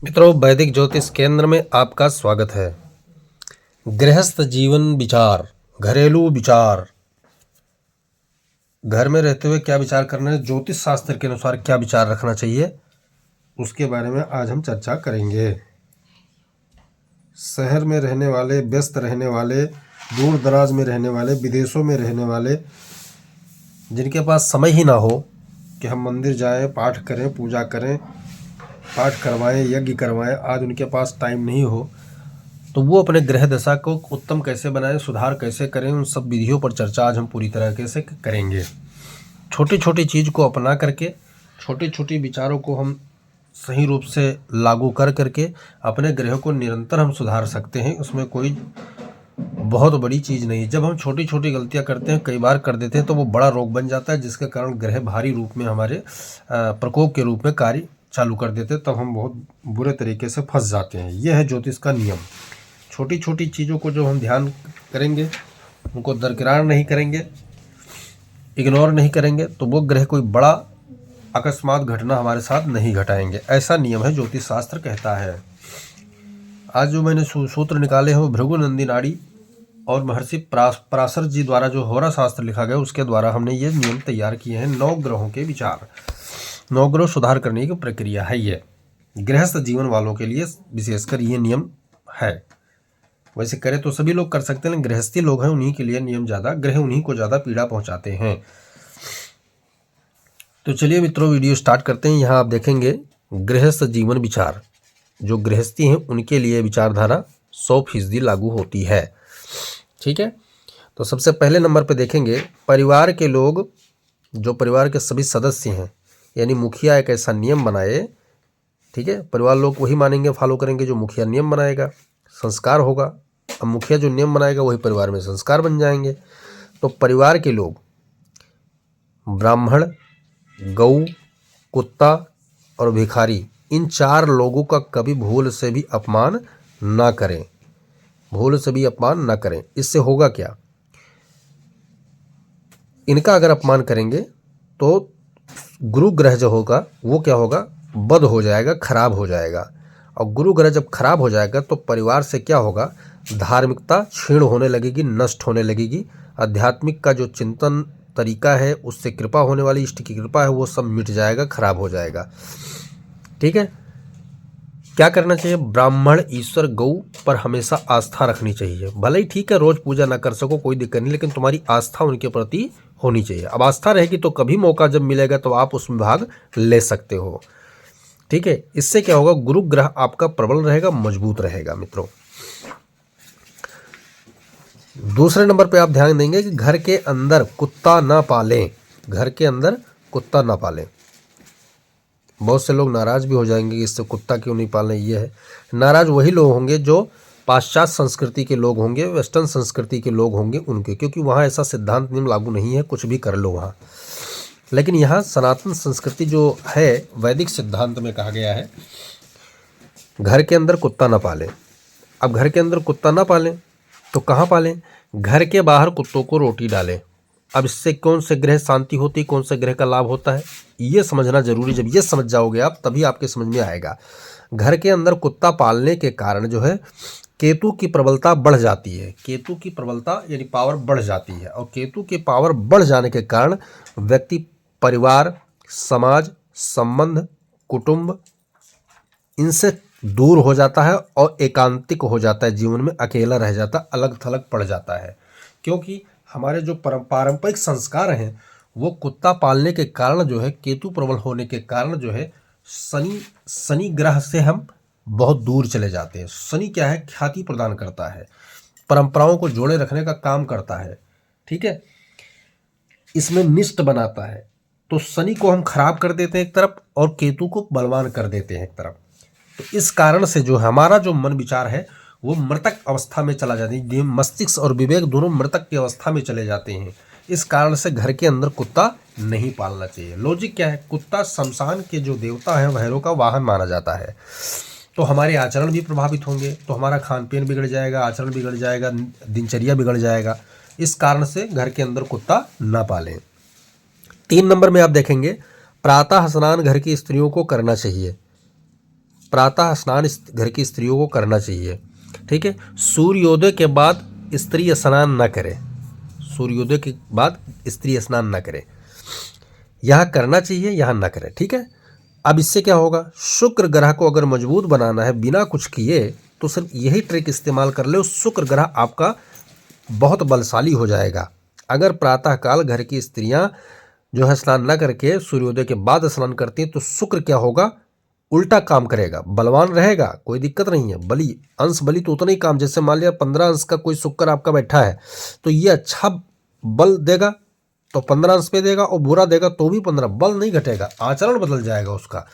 मित्रों, वैदिक ज्योतिष केंद्र में आपका स्वागत है। गृहस्थ जीवन विचार, घरेलू विचार, घर में रहते हुए क्या विचार करना है, ज्योतिष शास्त्र के अनुसार क्या विचार रखना चाहिए, उसके बारे में आज हम चर्चा करेंगे। शहर में रहने वाले, व्यस्त रहने वाले, दूर दराज में रहने वाले, विदेशों में रहने वाले, जिनके पास समय ही ना हो कि हम मंदिर जाएं, पाठ करें, पूजा करें, पाठ करवाएं, यज्ञ करवाएं, आज उनके पास टाइम नहीं हो, तो वो अपने ग्रह दशा को उत्तम कैसे बनाएं, सुधार कैसे करें, उन सब विधियों पर चर्चा आज हम पूरी तरीके से करेंगे। छोटी छोटी चीज़ को अपना करके, छोटी छोटी विचारों को हम सही रूप से लागू कर करके अपने ग्रह को निरंतर हम सुधार सकते हैं। उसमें कोई बहुत बड़ी चीज़ नहीं। जब हम छोटी छोटी गलतियां करते हैं, कई बार कर देते हैं, तो वो बड़ा रोग बन जाता है, जिसके कारण ग्रह भारी रूप में हमारे प्रकोप के रूप में कार्य चालू कर देते हैं। तब हम बहुत बुरे तरीके से फंस जाते हैं। यह है ज्योतिष का नियम। छोटी छोटी चीज़ों को जो हम ध्यान करेंगे, उनको दरकिनार नहीं करेंगे, इग्नोर नहीं करेंगे, तो वो ग्रह कोई बड़ा अकस्मात घटना हमारे साथ नहीं घटाएंगे। ऐसा नियम है, ज्योतिष शास्त्र कहता है। आज जो मैंने सूत्र निकाले हैं वो भृगुनंदी नाड़ी और महर्षि पराशर जी द्वारा जो होरा शास्त्र लिखा गया, उसके द्वारा हमने ये नियम तैयार किए हैं। 9 ग्रहों के विचार, 9 ग्रह सुधार करने की प्रक्रिया है। ये गृहस्थ जीवन वालों के लिए विशेषकर ये नियम है। वैसे करें तो सभी लोग कर सकते हैं, लेकिन गृहस्थी लोग हैं, उन्हीं के लिए नियम ज़्यादा, ग्रह उन्हीं को ज़्यादा पीड़ा पहुंचाते हैं। तो चलिए मित्रों, वीडियो स्टार्ट करते हैं। यहाँ आप देखेंगे गृहस्थ जीवन विचार, जो गृहस्थी हैं उनके लिए विचारधारा 100% लागू होती है। ठीक है, तो सबसे पहले नंबर पे देखेंगे परिवार के लोग, जो परिवार के सभी सदस्य हैं, यानी मुखिया एक ऐसा नियम बनाए। ठीक है, परिवार लोग वही मानेंगे, फॉलो करेंगे जो मुखिया नियम बनाएगा, संस्कार होगा। अब मुखिया जो नियम बनाएगा वही परिवार में संस्कार बन जाएंगे। तो परिवार के लोग ब्राह्मण, गऊ, कुत्ता और भिखारी, इन 4 लोगों का कभी भूल से भी अपमान ना करें। भूल से भी अपमान ना करें। इससे होगा क्या, इनका अगर अपमान करेंगे तो गुरु ग्रह जो होगा वो क्या होगा, बद हो जाएगा, खराब हो जाएगा। और गुरु ग्रह जब खराब हो जाएगा तो परिवार से क्या होगा, धार्मिकता क्षीण होने लगेगी, नष्ट होने लगेगी। आध्यात्मिक का जो चिंतन तरीका है, उससे कृपा होने वाली, इष्ट की कृपा है, वो सब मिट जाएगा, खराब हो जाएगा। ठीक है, क्या करना चाहिए, ब्राह्मण, ईश्वर, गौ पर हमेशा आस्था रखनी चाहिए। भले ही ठीक है रोज पूजा ना कर सको, कोई दिक्कत नहीं, लेकिन तुम्हारी आस्था उनके प्रति होनी चाहिए। अब आस्था रहेगी तो कभी मौका जब मिलेगा तो आप उसमें भाग ले सकते हो। ठीक है, इससे क्या होगा, गुरु ग्रह आपका प्रबल रहेगा, मजबूत रहेगा। मित्रों, दूसरे नंबर पे आप ध्यान देंगे कि घर के अंदर कुत्ता ना पालें। घर के अंदर कुत्ता ना पालें। बहुत से लोग नाराज भी हो जाएंगे कि इससे कुत्ता क्यों नहीं पालना। ये है, नाराज वही लोग होंगे जो पाश्चात्य संस्कृति के लोग होंगे, वेस्टर्न संस्कृति के लोग होंगे उनके, क्योंकि वहाँ ऐसा सिद्धांत नियम लागू नहीं है, कुछ भी कर लो वहाँ। लेकिन यहाँ सनातन संस्कृति जो है, वैदिक सिद्धांत में कहा गया है घर के अंदर कुत्ता ना पालें। अब घर के अंदर कुत्ता ना पालें तो कहाँ पालें, घर के बाहर कुत्तों को रोटी डालें। अब इससे कौन से ग्रह शांति होती है, कौन से ग्रह का लाभ होता है, ये समझना जरूरी। जब ये समझ जाओगे आप, तभी आपके समझ में आएगा। घर के अंदर कुत्ता पालने के कारण जो है केतु की प्रबलता बढ़ जाती है। केतु की प्रबलता यानी पावर बढ़ जाती है, और केतु की पावर बढ़ जाने के कारण व्यक्ति परिवार, समाज, संबंध, कुटुंब, इनसे दूर हो जाता है और एकांतिक हो जाता है, जीवन में अकेला रह जाता है, अलग थलग पड़ जाता है। क्योंकि हमारे जो पारंपरिक संस्कार हैं वो कुत्ता पालने के कारण जो है, केतु प्रबल होने के कारण जो है, शनि ग्रह से हम बहुत दूर चले जाते हैं। शनि क्या है, ख्याति प्रदान करता है, परंपराओं को जोड़े रखने का काम करता है। ठीक है, इसमें निष्ठ बनाता है। तो शनि को हम खराब कर देते हैं एक तरफ, और केतु को बलवान कर देते हैं एक तरफ। तो इस कारण से जो हमारा जो मन विचार है वो मृतक अवस्था में चला जाता है। मस्तिष्क और विवेक दोनों मृतक की अवस्था में चले जाते हैं। इस कारण से घर के अंदर कुत्ता नहीं पालना चाहिए। लॉजिक क्या है, कुत्ता शमशान के जो देवता है, भैरव का वाहन माना जाता है। तो हमारे आचरण भी प्रभावित होंगे, तो हमारा खान पीन बिगड़ जाएगा, आचरण बिगड़ जाएगा, दिनचर्या बिगड़ जाएगा। इस कारण से घर के अंदर कुत्ता ना पालें। 3 नंबर में आप देखेंगे प्रातः स्नान घर की स्त्रियों को करना चाहिए। प्रातः स्नान घर की स्त्रियों को करना चाहिए। ठीक है, सूर्योदय के बाद स्त्री स्नान न करे, सूर्योदय के बाद स्त्री स्नान न करे, यहाँ करना चाहिए, यहाँ न करें। ठीक है, अब इससे क्या होगा, शुक्र ग्रह को अगर मजबूत बनाना है बिना कुछ किए तो सिर्फ यही ट्रिक इस्तेमाल कर ले, शुक्र ग्रह आपका बहुत बलशाली हो जाएगा। अगर प्रातःकाल घर की स्त्रियां जो है स्नान न करके सूर्योदय के बाद स्नान करती हैं तो शुक्र क्या होगा, उल्टा काम करेगा, बलवान रहेगा, कोई दिक्कत नहीं है। बली अंश बली तो उतना ही काम, जैसे मान लिया 15 अंश का कोई शुक्र आपका बैठा है तो ये अच्छा बल देगा तो 15 अंश पे देगा, और बुरा देगा तो भी 15, बल नहीं घटेगा, आचरण बदल जाएगा उसका।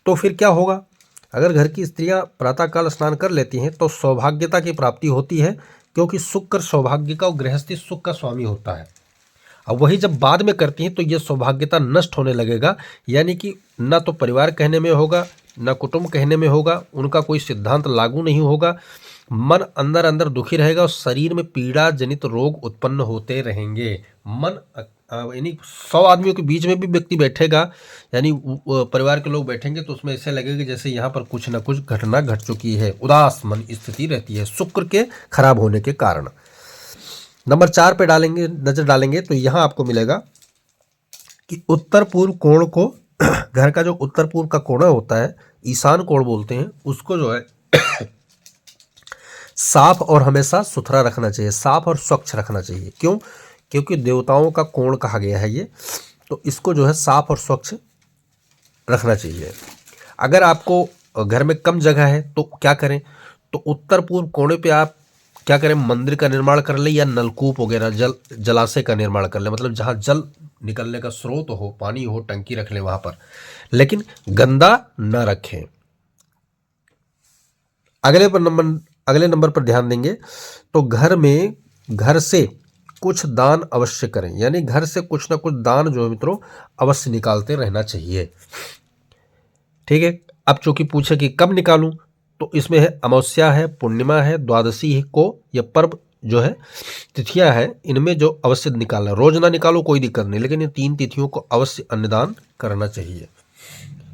तो फिर क्या होगा, अगर घर की स्त्रियां प्रातःकाल स्नान कर लेती हैं तो सौभाग्यता की प्राप्ति होती है, क्योंकि शुक्र सौभाग्य का और गृहस्थी सुख का स्वामी होता है। अब वही जब बाद में करती हैं तो ये सौभाग्यता नष्ट होने लगेगा, यानी कि ना तो परिवार कहने में होगा, ना कुटुंब कहने में होगा, उनका कोई सिद्धांत लागू नहीं होगा, मन अंदर अंदर दुखी रहेगा और शरीर में पीड़ा जनित रोग उत्पन्न होते रहेंगे। मन यानी 100 आदमियों के बीच में भी व्यक्ति बैठेगा, यानी परिवार के लोग बैठेंगे तो उसमें ऐसे लगेगा जैसे यहाँ पर कुछ ना कुछ घटना घट चुकी है, उदास मन स्थिति रहती है शुक्र के खराब होने के कारण। नंबर 4 पे डालेंगे, नजर डालेंगे तो यहाँ आपको मिलेगा कि उत्तर पूर्व कोण को घर का जो उत्तर पूर्व का कोना होता है, ईशान कोण बोलते हैं, उसको जो है साफ और हमेशा सुथरा रखना चाहिए, साफ और स्वच्छ रखना चाहिए। क्यों, क्योंकि देवताओं का कोण कहा गया है ये, तो इसको जो है साफ और स्वच्छ रखना चाहिए। अगर आपको घर में कम जगह है तो क्या करें, तो उत्तर पूर्व कोने पे आप क्या करें, मंदिर का निर्माण कर ले या नलकूप वगैरह जलाशय का निर्माण कर ले, मतलब जहाँ जल निकलने का स्रोत हो, पानी हो, टंकी रख ले वहां पर, लेकिन गंदा न रखें। अगले नंबर पर ध्यान देंगे तो घर से कुछ दान अवश्य करें, यानी घर से कुछ ना कुछ दान जो है मित्रों अवश्य निकालते रहना चाहिए। ठीक है, अब चूंकि पूछे कि कब निकालूं, तो इसमें है अमावस्या है, पूर्णिमा है, द्वादशी को, यह पर्व जो है तिथियां हैं, इनमें जो अवश्य निकालना, रोज ना निकालो कोई दिक्कत नहीं, लेकिन ये 3 तिथियों को अवश्य अन्नदान करना चाहिए।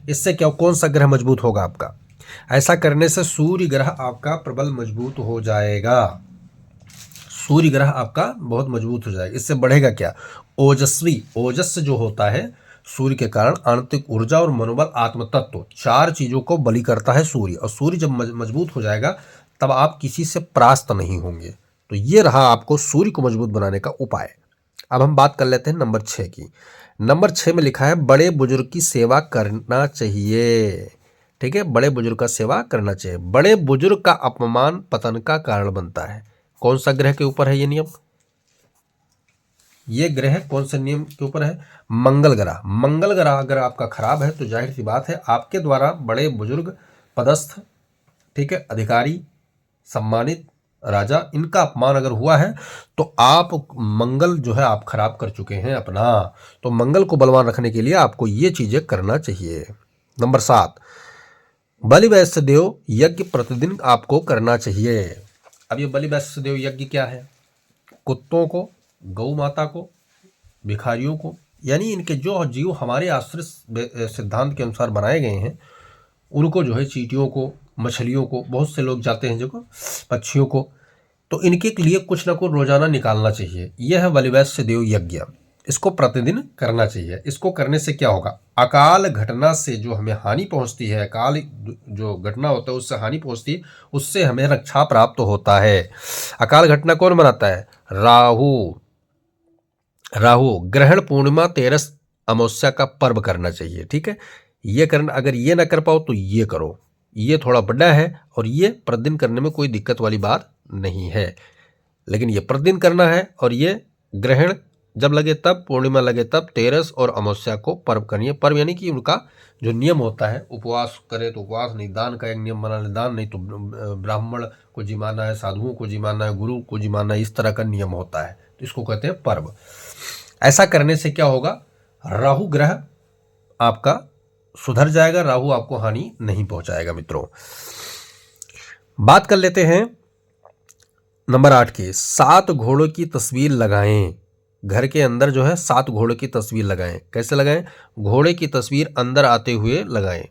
इससे क्या, कौन सा ग्रह मजबूत होगा आपका, ऐसा करने से सूर्य ग्रह आपका प्रबल मजबूत हो जाएगा, सूर्य ग्रह आपका बहुत मजबूत हो जाएगा। इससे बढ़ेगा क्या, ओजस्वी जो होता है सूर्य के कारण, आंतरिक ऊर्जा और मनोबल, आत्म तत्व, 4 चीजों को बलि करता है सूर्य, और सूर्य जब मजबूत हो जाएगा तब आप किसी से परास्त नहीं होंगे। तो ये रहा आपको सूर्य को मजबूत बनाने का उपाय। अब हम बात कर लेते हैं नंबर 6 की। नंबर 6 में लिखा है बड़े बुजुर्ग की सेवा करना चाहिए। ठीक है, बड़े बुजुर्ग का सेवा करना चाहिए। बड़े बुजुर्ग का अपमान पतन का कारण बनता है। कौन सा ग्रह के ऊपर है ये नियम, ये ग्रह कौन से नियम के ऊपर है, मंगल ग्रह। मंगल ग्रह अगर आपका खराब है तो जाहिर सी बात है आपके द्वारा बड़े बुजुर्ग, पदस्थ, ठीक है, अधिकारी, सम्मानित राजा, इनका अपमान अगर हुआ है तो आप मंगल जो है आप खराब कर चुके हैं अपना। तो मंगल को बलवान रखने के लिए आपको ये चीजें करना चाहिए। नंबर 7, बलि वैश्य देव यज्ञ प्रतिदिन आपको करना चाहिए। अब ये बलि वैश्य देव यज्ञ क्या है, कुत्तों को, गौ माता को, भिखारियों को, यानी इनके जो जीव हमारे आश्रित सिद्धांत के अनुसार बनाए गए हैं उनको जो है, चींटियों को, मछलियों को, बहुत से लोग जाते हैं जो पक्षियों को, तो इनके लिए कुछ ना कुछ रोजाना निकालना चाहिए। यह है बलि वैश्य देव यज्ञ, इसको प्रतिदिन करना चाहिए। इसको करने से क्या होगा, अकाल घटना से जो हमें हानि पहुंचती है, अकाल जो घटना होता है उससे हानि पहुंचती है, उससे हमें रक्षा प्राप्त होता है। अकाल घटना कौन बनाता है, राहु ग्रहण, पूर्णिमा, तेरस, अमावस्या का पर्व करना चाहिए। ठीक है, ये करना, अगर ये ना कर पाओ तो ये करो, ये थोड़ा बड़ा है और ये प्रतिदिन करने में कोई दिक्कत वाली बात नहीं है, लेकिन ये प्रतिदिन करना है। और ये ग्रहण जब लगे तब, पूर्णिमा लगे तब, तेरस और अमावस्या को पर्व करनी है। पर्व यानी कि उनका जो नियम होता है, उपवास करे तो उपवास नहीं, दान का एक नियम बना ले, दान नहीं तो ब्राह्मण को जिमाना है, साधुओं को जिमाना है, गुरु को जिमाना है, इस तरह का नियम होता है, तो इसको कहते हैं पर्व। ऐसा करने से क्या होगा, राहु ग्रह आपका सुधर जाएगा, राहु आपको हानि नहीं पहुंचाएगा। मित्रों, बात कर लेते हैं नंबर 8 की। 7 घोड़ों की तस्वीर लगाएं, घर के अंदर जो है 7 घोड़ों की तस्वीर लगाएं। कैसे लगाएं, घोड़े की तस्वीर अंदर आते हुए लगाएं।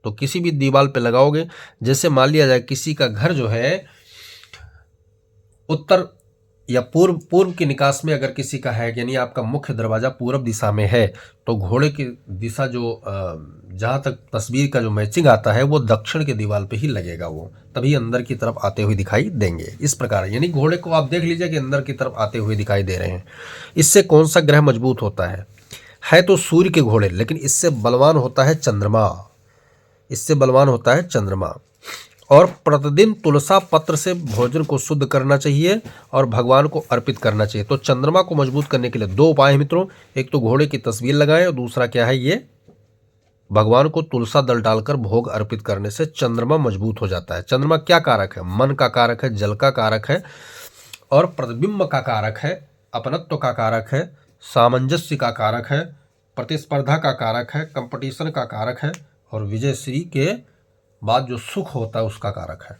तो किसी भी दीवार पे लगाओगे, जैसे मान लिया जाए किसी का घर जो है उत्तर या पूर्व की निकास में अगर किसी का है, यानी आपका मुख्य दरवाजा पूर्व दिशा में है, तो घोड़े की दिशा जो जहां तक तस्वीर का जो मैचिंग आता है वो दक्षिण के दीवार पे ही लगेगा, वो तभी अंदर की तरफ आते हुए दिखाई देंगे। इस प्रकार यानी घोड़े को आप देख लीजिए कि अंदर की तरफ आते हुए दिखाई दे रहे हैं। इससे कौन सा ग्रह मजबूत होता है तो सूर्य के घोड़े, लेकिन इससे बलवान होता है चंद्रमा, इससे बलवान होता है चंद्रमा। और प्रतिदिन तुलसा पत्र से भोजन को शुद्ध करना चाहिए और भगवान को अर्पित करना चाहिए। तो चंद्रमा को मजबूत करने के लिए दो उपाय है मित्रों, एक तो घोड़े की तस्वीर लगाएं और दूसरा क्या है, ये भगवान को तुलसा दल डालकर भोग अर्पित करने से चंद्रमा मजबूत हो जाता है। चंद्रमा क्या कारक है, मन का कारक है, जल का कारक है और प्रतिबिंब का कारक है, अपनत्व का कारक है, सामंजस्य का कारक है, प्रतिस्पर्धा का कारक है, कंपटीशन का कारक है और विजयश्री के बाद जो सुख होता है उसका कारक है।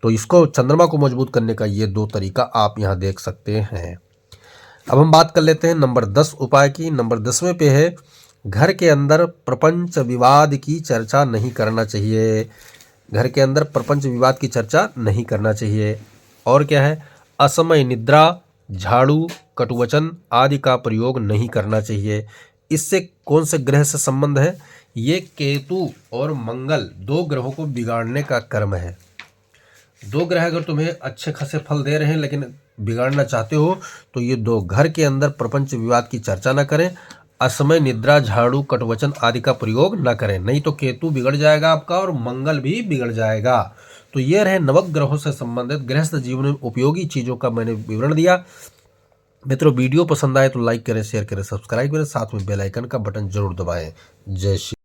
तो इसको चंद्रमा को मजबूत करने का ये दो तरीका आप यहाँ देख सकते हैं। अब हम बात कर लेते हैं नंबर 10 उपाय की। नंबर 10वें पे है, घर के अंदर प्रपंच विवाद की चर्चा नहीं करना चाहिए। घर के अंदर प्रपंच विवाद की चर्चा नहीं करना चाहिए। और क्या है, असमय निद्रा, झाड़ू, कटुवचन आदि का प्रयोग नहीं करना चाहिए। इससे कौन से ग्रह से संबंध है, ये केतु और मंगल दो ग्रहों को बिगाड़ने का कर्म है। दो ग्रह अगर तुम्हें अच्छे खासे फल दे रहे हैं लेकिन बिगाड़ना चाहते हो तो ये दो, घर के अंदर प्रपंच विवाद की चर्चा ना करें, असमय निद्रा, झाड़ू, कटवचन आदि का प्रयोग ना करें, नहीं तो केतु बिगड़ जाएगा आपका और मंगल भी बिगड़ जाएगा। तो ये रहे नवग्रहों से संबंधित गृहस्थ जीवन में उपयोगी चीज़ों का मैंने विवरण दिया। मित्रों वीडियो पसंद आए तो लाइक करें, शेयर करें, सब्सक्राइब करें, साथ में बेल आइकन का बटन जरूर दबाएं। जय श्री